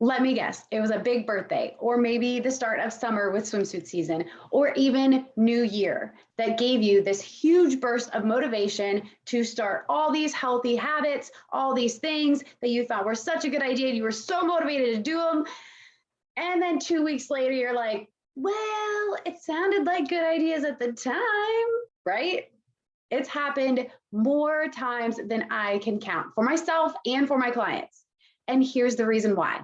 Let me guess, it was a big birthday, or maybe the start of summer with swimsuit season, or even New Year that gave you this huge burst of motivation to start all these healthy habits, all these things that you thought were such a good idea. You were so motivated to do them. And then 2 weeks later, you're like, well, it sounded like good ideas at the time, right? It's happened more times than I can count for myself and for my clients. And here's the reason why.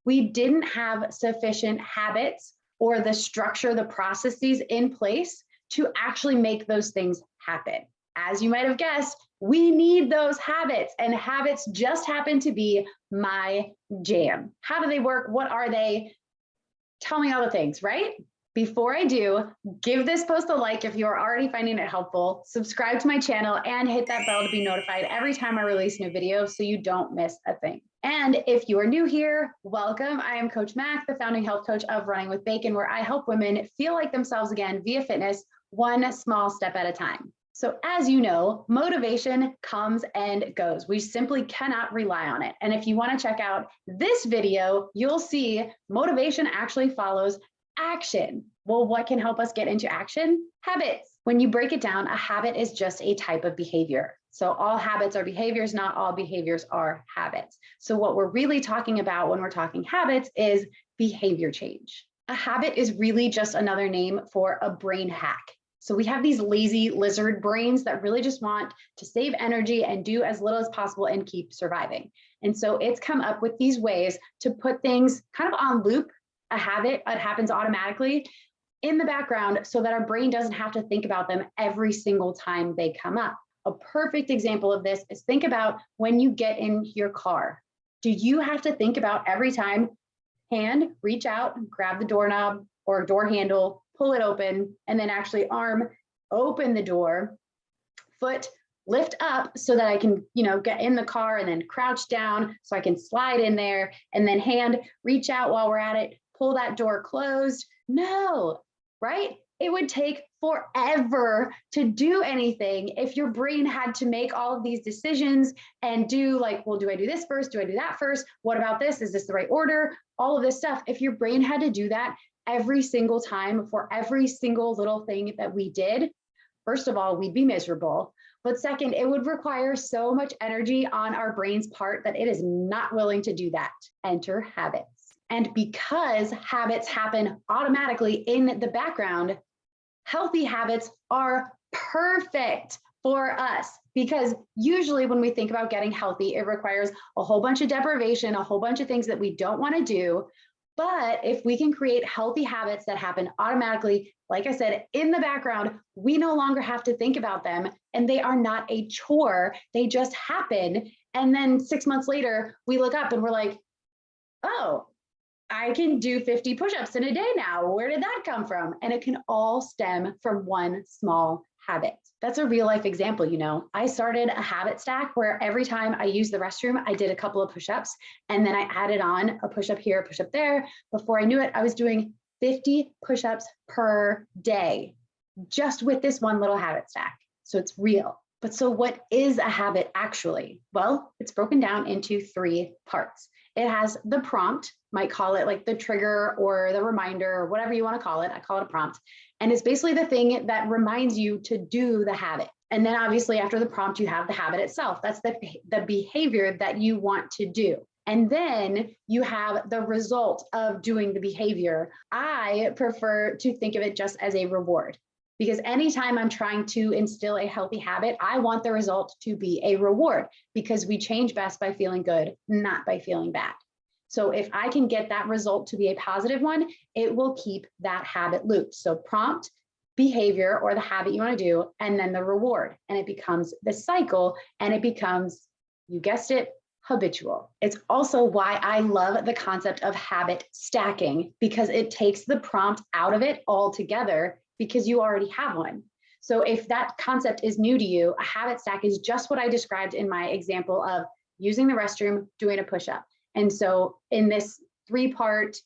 We didn't have sufficient habits or the structure, the processes in place to actually make those things happen. As you might have guessed, we need those habits, and habits just happen to be my jam. How do they work? What are they? Tell me all the things, right? Before I do, give this post a like if you're already finding it helpful, subscribe to my channel, and hit that bell to be notified every time I release a new video so you don't miss a thing. And if you are new here, welcome. I am Coach Mack, the founding health coach of Running with Bacon, where I help women feel like themselves again via fitness, one small step at a time. So as you know, motivation comes and goes. We simply cannot rely on it. And if you want to check out this video, you'll see motivation actually follows action. Well, what can help us get into action? Habits. When you break it down, a habit is just a type of behavior. So all habits are behaviors, not all behaviors are habits. So what we're really talking about when we're talking habits is behavior change. A habit is really just another name for a brain hack. So we have these lazy lizard brains that really just want to save energy and do as little as possible and keep surviving. And so it's come up with these ways to put things kind of on loop, a habit that happens automatically in the background so that our brain doesn't have to think about them every single time they come up. A perfect example of this is think about when you get in your car. Do you have to think about every time, hand, reach out, grab the doorknob or door handle, pull it open, and then actually arm, open the door, foot, lift up so that I can, get in the car and then crouch down so I can slide in there, and then hand, reach out while we're at it, pull that door closed? No, right? It would take forever to do anything if your brain had to make all of these decisions and do like, well, do I do this first? Do I do that first? What about this? Is this the right order? All of this stuff. If your brain had to do that every single time for every single little thing that we did, first of all, we'd be miserable. But second, it would require so much energy on our brain's part that it is not willing to do that. Enter habits. And because habits happen automatically in the background, healthy habits are perfect for us, because usually when we think about getting healthy, it requires a whole bunch of deprivation, a whole bunch of things that we don't want to do. But if we can create healthy habits that happen automatically, like I said, in the background, we no longer have to think about them, and they are not a chore. They just happen. And then 6 months later, we look up and we're like, oh, I can do 50 push-ups in a day now. Where did that come from? And it can all stem from one small habit. That's a real life example. I started a habit stack where every time I used the restroom, I did a couple of push-ups, and then I added on a push-up here, a push-up there. Before I knew it, I was doing 50 push-ups per day just with this one little habit stack. So it's real. But so what is a habit actually? Well, it's broken down into 3 parts. It has the prompt, might call it like the trigger or the reminder or whatever you want to call it. I call it a prompt. And it's basically the thing that reminds you to do the habit. And then obviously after the prompt, you have the habit itself. That's the behavior that you want to do. And then you have the result of doing the behavior. I prefer to think of it just as a reward, because anytime I'm trying to instill a healthy habit, I want the result to be a reward, because we change best by feeling good, not by feeling bad. So if I can get that result to be a positive one, it will keep that habit looped. So prompt, behavior, or the habit you want to do, and then the reward. And it becomes the cycle, and it becomes, you guessed it, habitual. It's also why I love the concept of habit stacking, because it takes the prompt out of it altogether, because you already have one. So if that concept is new to you, a habit stack is just what I described in my example of using the restroom, doing a push-up. And so in this three-part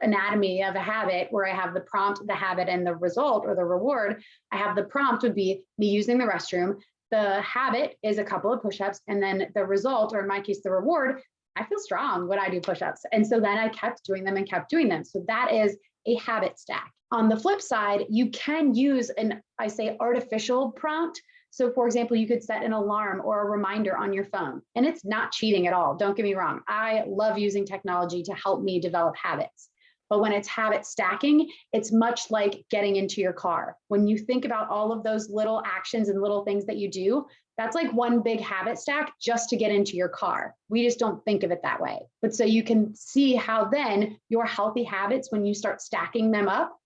anatomy of a habit, where I have the prompt, the habit, and the result or the reward, I have the prompt would be me using the restroom. The habit is a couple of push-ups, and then the result, or in my case, the reward, I feel strong when I do push-ups. And so then I kept doing them and kept doing them. So that is a habit stack. On the flip side, you can use I say artificial prompt. So for example, you could set an alarm or a reminder on your phone, and it's not cheating at all. Don't get me wrong. I love using technology to help me develop habits. But when it's habit stacking, it's much like getting into your car. When you think about all of those little actions and little things that you do, that's like one big habit stack just to get into your car. We just don't think of it that way. But so you can see how then your healthy habits, when you start stacking them up,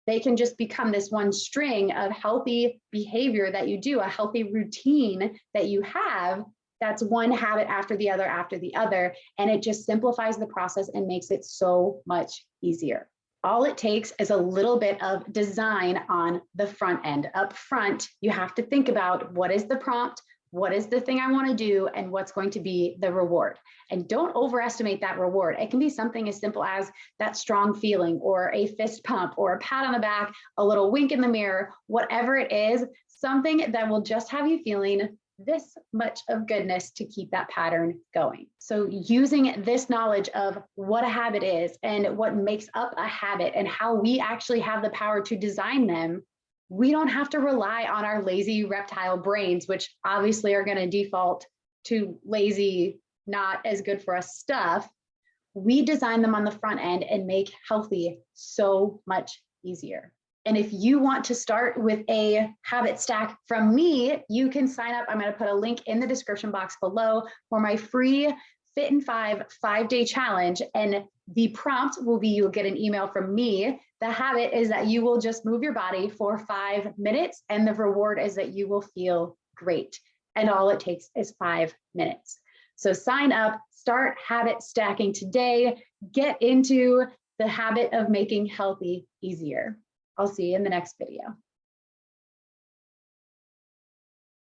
they can just become this one string of healthy behavior that you do, a healthy routine that you have. That's one habit after the other, and it just simplifies the process and makes it so much easier. All it takes is a little bit of design on the front end. Up front, you have to think about what is the prompt, what is the thing I want to do, and what's going to be the reward. And don't overestimate that reward. It can be something as simple as that strong feeling, or a fist pump, or a pat on the back, a little wink in the mirror, whatever it is, something that will just have you feeling this much of goodness to keep that pattern going. So using this knowledge of what a habit is and what makes up a habit and how we actually have the power to design them, we don't have to rely on our lazy reptile brains, which obviously are going to default to lazy, not as good for us stuff. We design them on the front end and make healthy so much easier. And if you want to start with a habit stack from me, you can sign up. I'm going to put a link in the description box below for my free Fit in 5 5-day challenge. And the prompt will be, you'll get an email from me. The habit is that you will just move your body for 5 minutes, and the reward is that you will feel great. And all it takes is 5 minutes. So sign up, start habit stacking today, get into the habit of making healthy easier. I'll see you in the next video.